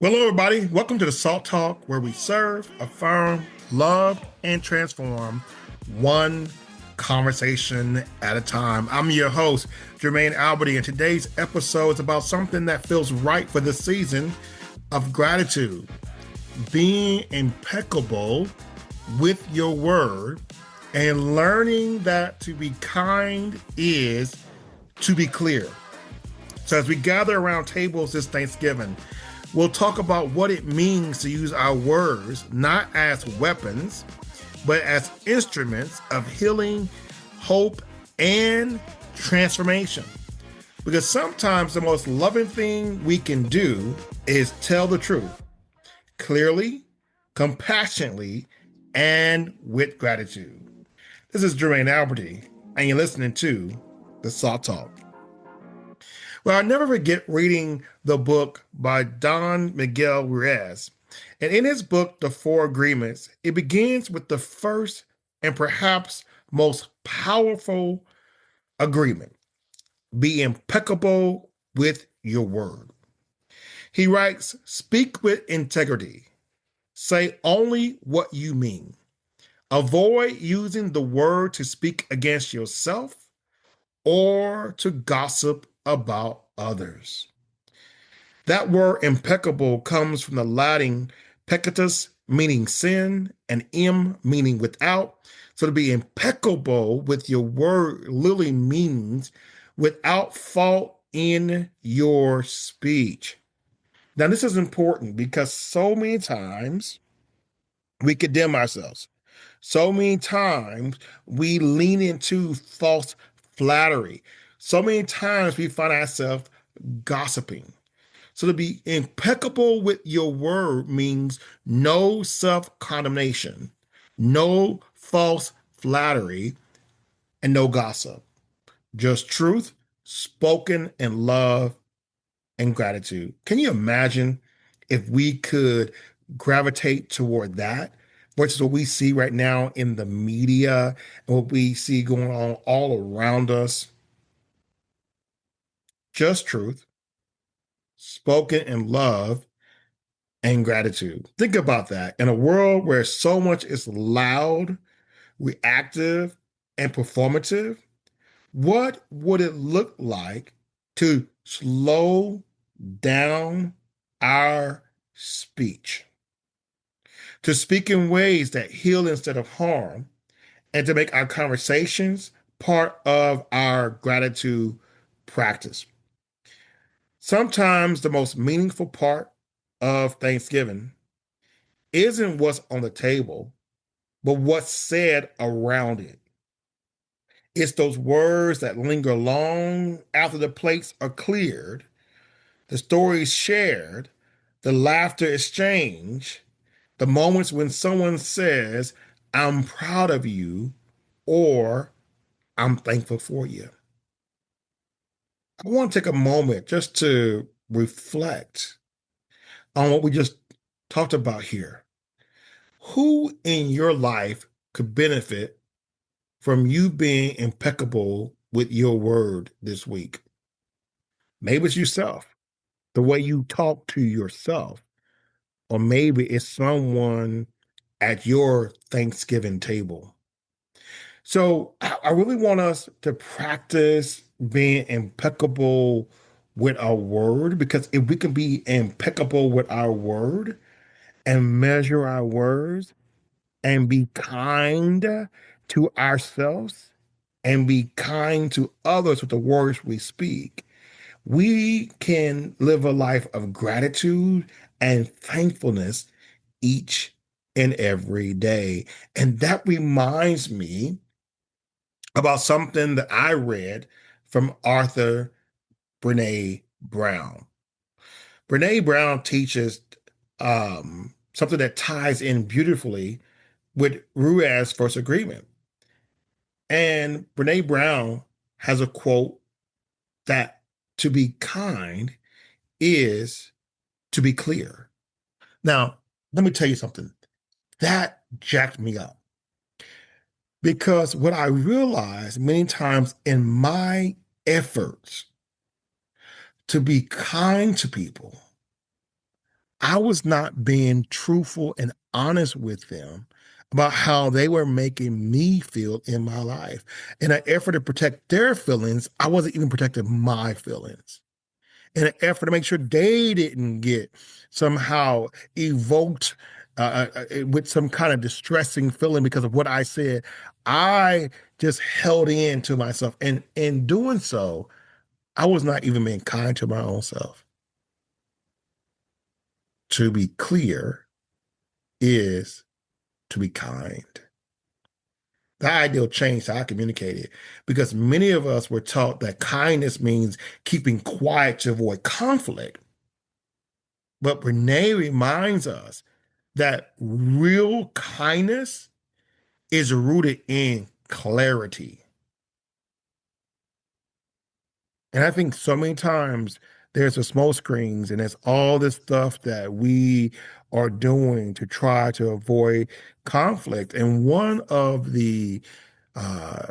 Well, hello, everybody. Welcome to the Salt Talk, where we serve, affirm, love, and transform one conversation at a time. I'm your host, Jermaine Alberty, and today's episode is about something that feels right for the season of gratitude. Being impeccable with your word and learning that to be kind is to be clear. So, as we gather around tables this Thanksgiving, we'll talk about what it means to use our words not as weapons, but as instruments of healing, hope, and transformation. Because sometimes the most loving thing we can do is tell the truth clearly, compassionately, and with gratitude. This is Jermaine Alberty, and you're listening to The Salt Talk. Well, I'll never forget reading the book by Don Miguel Ruiz. And in his book, The Four Agreements, it begins with the first and perhaps most powerful agreement: be impeccable with your word. He writes, speak with integrity. Say only what you mean. Avoid using the word to speak against yourself or to gossip about others. That word impeccable comes from the Latin peccatus, meaning sin, and meaning without. So to be impeccable with your word literally means without fault in your speech. Now, this is important because so many times we condemn ourselves. So many times we lean into false flattery. So many times we find ourselves gossiping. So to be impeccable with your word means no self-condemnation, no false flattery, and no gossip. Just truth spoken in love and gratitude. Can you imagine if we could gravitate toward that versus what we see right now in the media and what we see going on all around us? Just truth spoken in love and gratitude. Think about that. In a world where so much is loud, reactive, and performative, what would it look like to slow down our speech? To speak in ways that heal instead of harm, and to make our conversations part of our gratitude practice. Sometimes the most meaningful part of Thanksgiving isn't what's on the table, but what's said around it. It's those words that linger long after the plates are cleared, the stories shared, the laughter exchanged, the moments when someone says, I'm proud of you, or I'm thankful for you. I want to take a moment just to reflect on what we just talked about here. Who in your life could benefit from you being impeccable with your word this week? Maybe it's yourself, the way you talk to yourself, or maybe it's someone at your Thanksgiving table. So I really want us to practice being impeccable with our word, because if we can be impeccable with our word and measure our words and be kind to ourselves and be kind to others with the words we speak, we can live a life of gratitude and thankfulness each and every day. And that reminds me about something that I read from author Brene Brown. Brene Brown teaches something that ties in beautifully with Ruiz's first agreement. And Brene Brown has a quote that to be kind is to be clear. Now, let me tell you something. That jacked me up, because what I realized many times in my efforts to be kind to people, I was not being truthful and honest with them about how they were making me feel in my life. In an effort to protect their feelings, I wasn't even protecting my feelings. In an effort to make sure they didn't get somehow evoked with some kind of distressing feeling because of what I said, I just held in to myself. And in doing so, I was not even being kind to my own self. To be clear is to be kind. The ideal changed how I communicated because many of us were taught that kindness means keeping quiet to avoid conflict. But Brene reminds us that real kindness is rooted in clarity. And I think so many times there's the smoke screens and there's all this stuff that we are doing to try to avoid conflict. And one of the uh,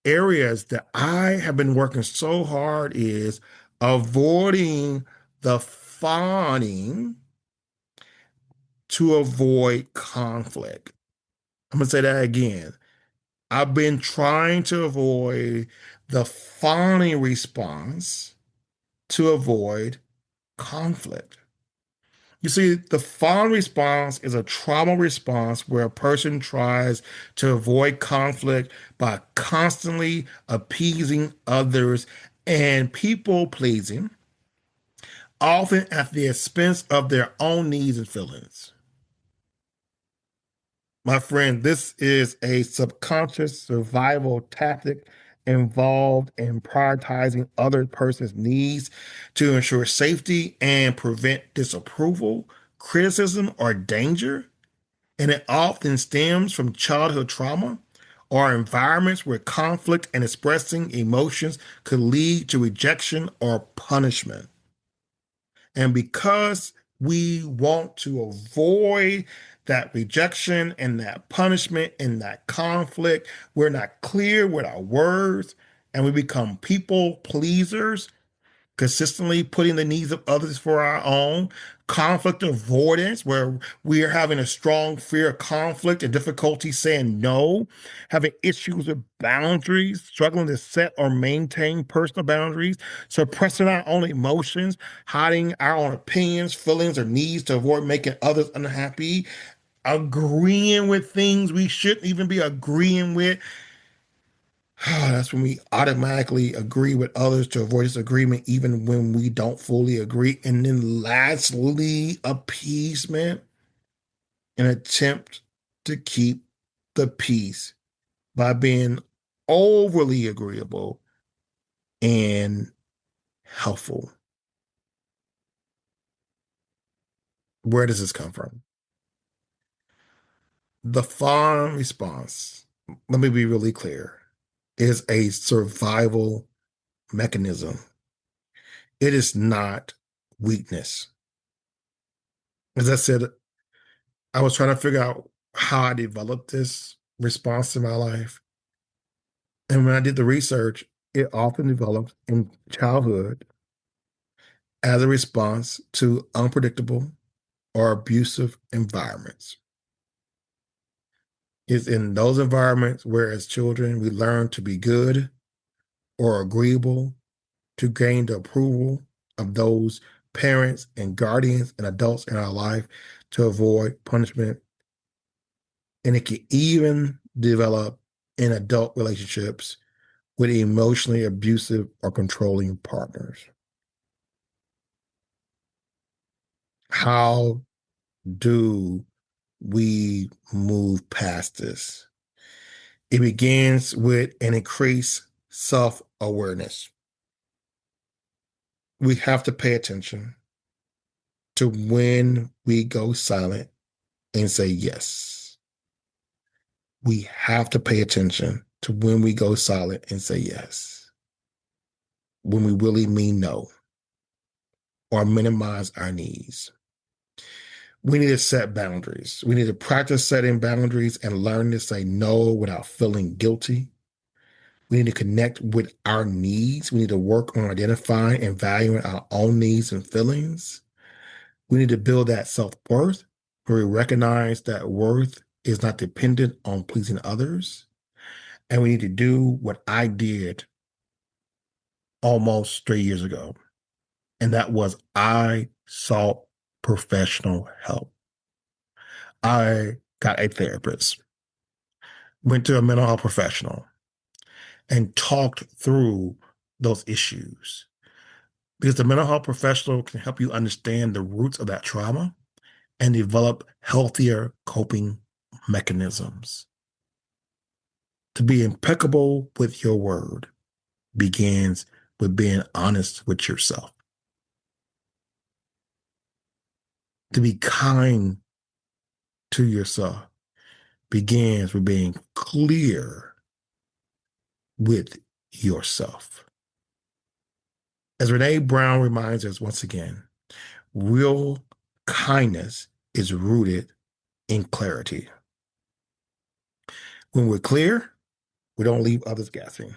areas that I have been working so hard is avoiding the fawning to avoid conflict. I'm going to say that again. I've been trying to avoid the fawning response to avoid conflict. You see, the fawn response is a trauma response where a person tries to avoid conflict by constantly appeasing others and people pleasing, often at the expense of their own needs and feelings. My friend, this is a subconscious survival tactic involved in prioritizing other person's needs to ensure safety and prevent disapproval, criticism, or danger. And it often stems from childhood trauma or environments where conflict and expressing emotions could lead to rejection or punishment. And because we want to avoid that rejection and that punishment and that conflict, we're not clear with our words and we become people pleasers, consistently putting the needs of others for our own, conflict avoidance, where we are having a strong fear of conflict and difficulty saying no, having issues with boundaries, struggling to set or maintain personal boundaries, suppressing our own emotions, hiding our own opinions, feelings, or needs to avoid making others unhappy, agreeing with things we shouldn't even be agreeing with. That's when we automatically agree with others to avoid disagreement, even when we don't fully agree. And then lastly, appeasement, an attempt to keep the peace by being overly agreeable and helpful. Where does this come from? The fawn response, let me be really clear, is a survival mechanism. It is not weakness. As I said, I was trying to figure out how I developed this response in my life. And when I did the research, it often developed in childhood as a response to unpredictable or abusive environments. It's in those environments where, as children, we learn to be good or agreeable to gain the approval of those parents and guardians and adults in our life to avoid punishment. And it can even develop in adult relationships with emotionally abusive or controlling partners. How do we move past this? It begins with an increased self awareness. We have to pay attention to when we go silent and say yes. We have to pay attention to when we go silent and say yes, when we really mean no or minimize our needs. We need to set boundaries. We need to practice setting boundaries and learn to say no without feeling guilty. We need to connect with our needs. We need to work on identifying and valuing our own needs and feelings. We need to build that self-worth where we recognize that worth is not dependent on pleasing others. And we need to do what I did almost 3 years ago. And that was I sought professional help. I got a therapist, went to a mental health professional, and talked through those issues. Because the mental health professional can help you understand the roots of that trauma and develop healthier coping mechanisms. To be impeccable with your word begins with being honest with yourself. To be kind to yourself begins with being clear with yourself. As Brene Brown reminds us once again, real kindness is rooted in clarity. When we're clear, we don't leave others guessing.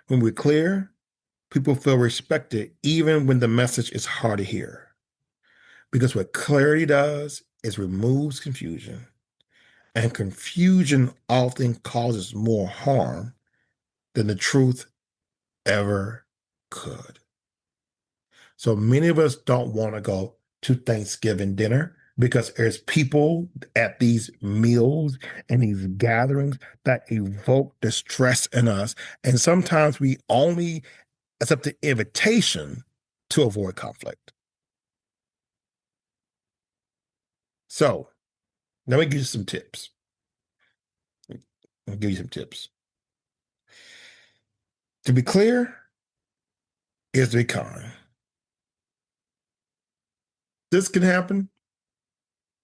When we're clear, people feel respected even when the message is hard to hear. Because what clarity does is removes confusion, and confusion often causes more harm than the truth ever could. So many of us don't want to go to Thanksgiving dinner because there's people at these meals and these gatherings that evoke distress in us. And sometimes we only accept the invitation to avoid conflict. So let me give you some tips. I'll give you some tips. To be clear is to be kind. This can happen.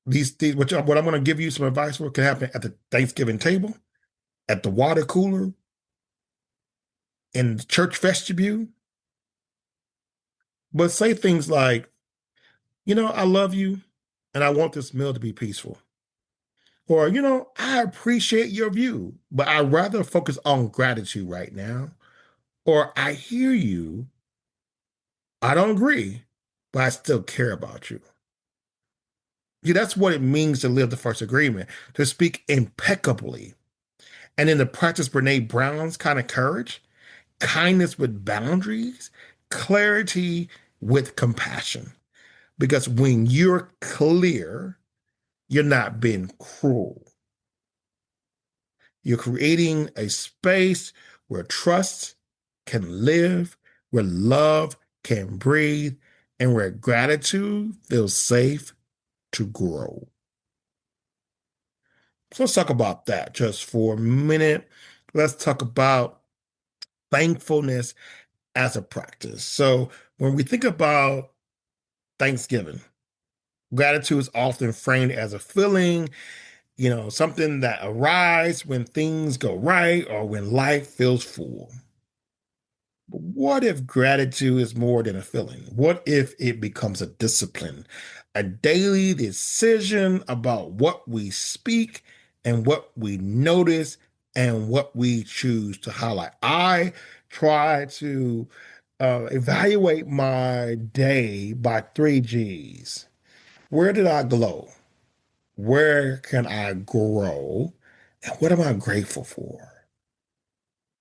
What I'm going to give you some advice for can happen at the Thanksgiving table, at the water cooler, in the church vestibule. But say things like, I love you and I want this meal to be peaceful. Or, I appreciate your view, but I'd rather focus on gratitude right now. Or I hear you. I don't agree, but I still care about you. See, that's what it means to live the first agreement, to speak impeccably. And then to practice Brene Brown's kind of courage, kindness with boundaries, clarity with compassion. Because when you're clear, you're not being cruel. You're creating a space where trust can live, where love can breathe, and where gratitude feels safe to grow. So let's talk about that just for a minute. Let's talk about thankfulness as a practice. So when we think about Thanksgiving, gratitude is often framed as a feeling, something that arises when things go right or when life feels full. But what if gratitude is more than a feeling? What if it becomes a discipline, a daily decision about what we speak and what we notice and what we choose to highlight? I try to evaluate my day by three G's. Where did I glow? Where can I grow? And what am I grateful for?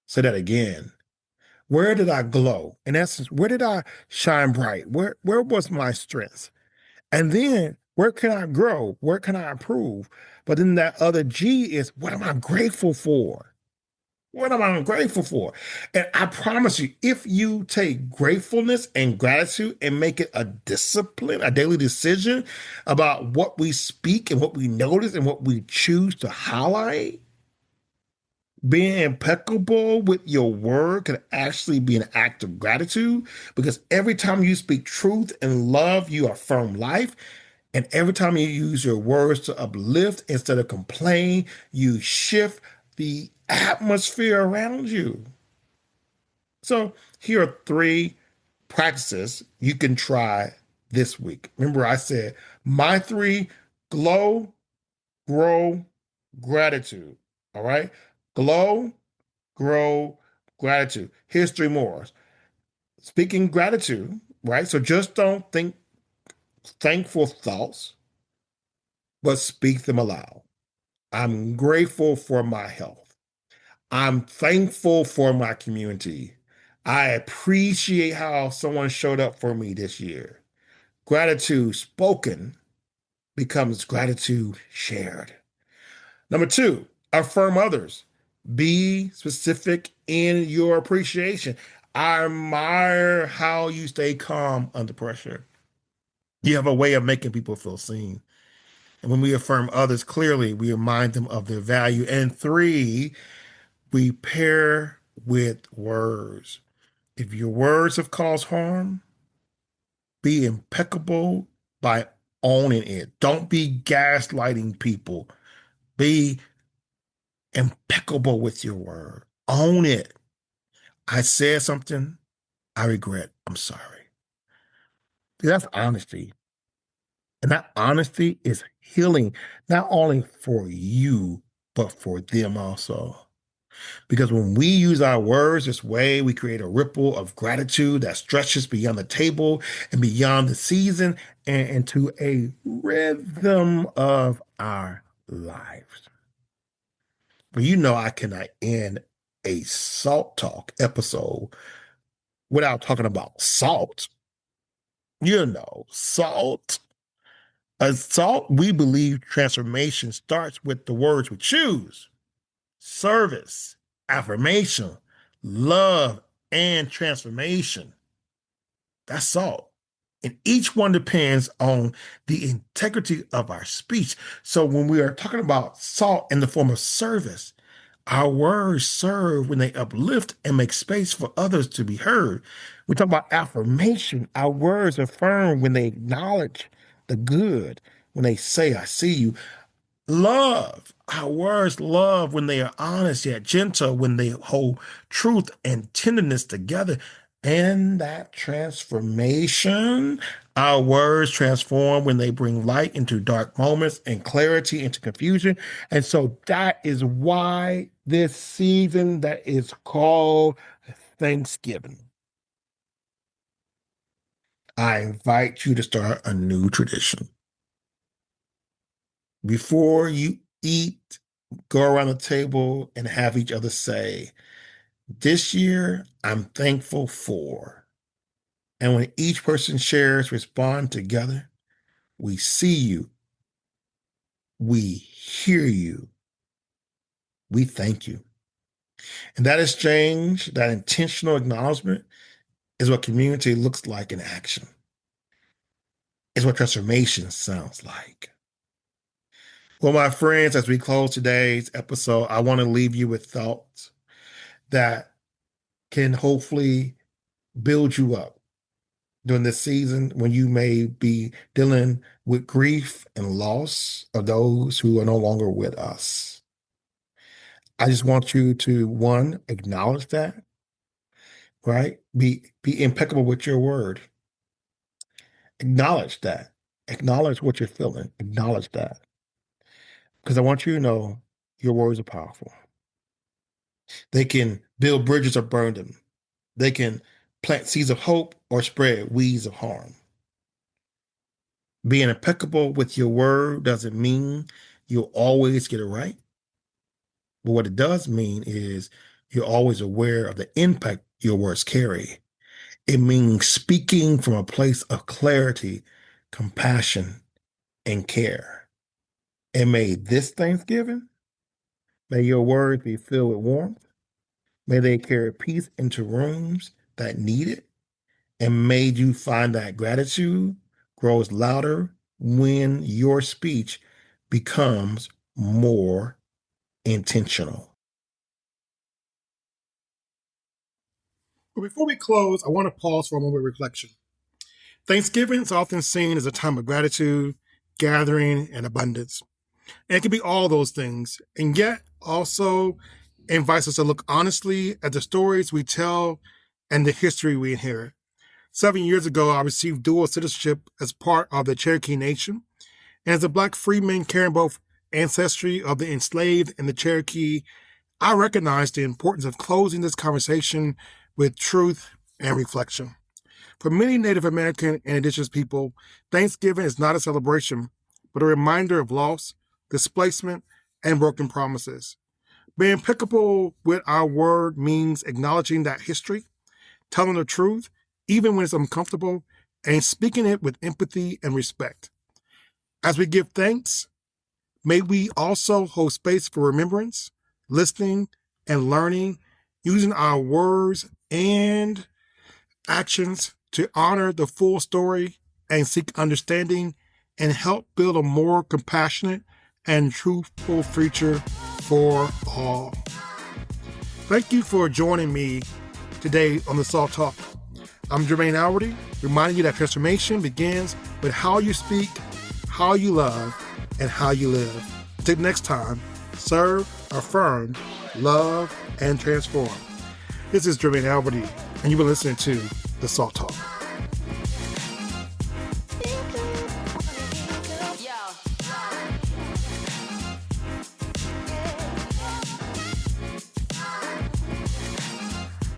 Say that again. Where did I glow? In essence, where did I shine bright? Where was my strength? And then where can I grow? Where can I improve? But then that other G is what am I grateful for? What am I grateful for? And I promise you, if you take gratefulness and gratitude and make it a discipline, a daily decision about what we speak and what we notice and what we choose to highlight, being impeccable with your word can actually be an act of gratitude because every time you speak truth and love, you affirm life. And every time you use your words to uplift instead of complain, you shift the atmosphere around you. So here are three practices you can try this week. Remember, I said my three: glow, grow, gratitude. All right. Glow, grow, gratitude. Here's three more. Speaking gratitude, right? So just don't think thankful thoughts, but speak them aloud. I'm grateful for my health. I'm thankful for my community. I appreciate how someone showed up for me this year. Gratitude spoken becomes gratitude shared. Number two, affirm others. Be specific in your appreciation. I admire how you stay calm under pressure. You have a way of making people feel seen. And when we affirm others clearly, we remind them of their value. And three, we pair with words. If your words have caused harm, be impeccable by owning it. Don't be gaslighting people. Be impeccable with your word. Own it. I said something I regret. I'm sorry. See, that's honesty. And that honesty is healing, not only for you, but for them also. Because when we use our words this way, we create a ripple of gratitude that stretches beyond the table and beyond the season and into a rhythm of our lives. But you know, I cannot end a Salt Talk episode without talking about salt. You know, salt. As salt, we believe transformation starts with the words we choose: service, affirmation, love, and transformation. That's salt. And each one depends on the integrity of our speech. So when we are talking about salt in the form of service, our words serve when they uplift and make space for others to be heard. We talk about affirmation. Our words affirm when they acknowledge the good, when they say, I see you. Love. Our words love when they are honest yet gentle, when they hold truth and tenderness together. And that transformation, our words transform when they bring light into dark moments and clarity into confusion. And so that is why this season that is called Thanksgiving, I invite you to start a new tradition. Before you eat, go around the table and have each other say, this year, I'm thankful for. And when each person shares, respond together, we see you, we hear you, we thank you. And that exchange, that intentional acknowledgement, is what community looks like in action. It's what transformation sounds like. Well, my friends, as we close today's episode, I want to leave you with thoughts that can hopefully build you up during this season when you may be dealing with grief and loss of those who are no longer with us. I just want you to, one, acknowledge that, right? Be impeccable with your word. Acknowledge that. Acknowledge what you're feeling. Acknowledge that. Because I want you to know your words are powerful. They can build bridges or burn them. They can plant seeds of hope or spread weeds of harm. Being impeccable with your word doesn't mean you'll always get it right. But what it does mean is you're always aware of the impact your words carry. It means speaking from a place of clarity, compassion, and care. And may this Thanksgiving, may your words be filled with warmth. May they carry peace into rooms that need it. And may you find that gratitude grows louder when your speech becomes more intentional. But before we close, I want to pause for a moment of reflection. Thanksgiving is often seen as a time of gratitude, gathering, and abundance. And it can be all those things. And yet also invites us to look honestly at the stories we tell and the history we inherit. 7 years ago, I received dual citizenship as part of the Cherokee Nation. And as a Black freeman carrying both ancestry of the enslaved and the Cherokee, I recognize the importance of closing this conversation with truth and reflection. For many Native American and Indigenous people, Thanksgiving is not a celebration, but a reminder of loss, displacement, and broken promises. Being impeccable with our word means acknowledging that history, telling the truth, even when it's uncomfortable, and speaking it with empathy and respect. As we give thanks, may we also hold space for remembrance, listening, and learning, using our words and actions to honor the full story and seek understanding and help build a more compassionate and truthful future for all. Thank you for joining me today on the Salt Talk. I'm Jermaine Alberty, reminding you that transformation begins with how you speak, how you love, and how you live. Until next time, serve, affirm, love, and transform. This is Jermaine Alberty, and you've been listening to the Salt Talk.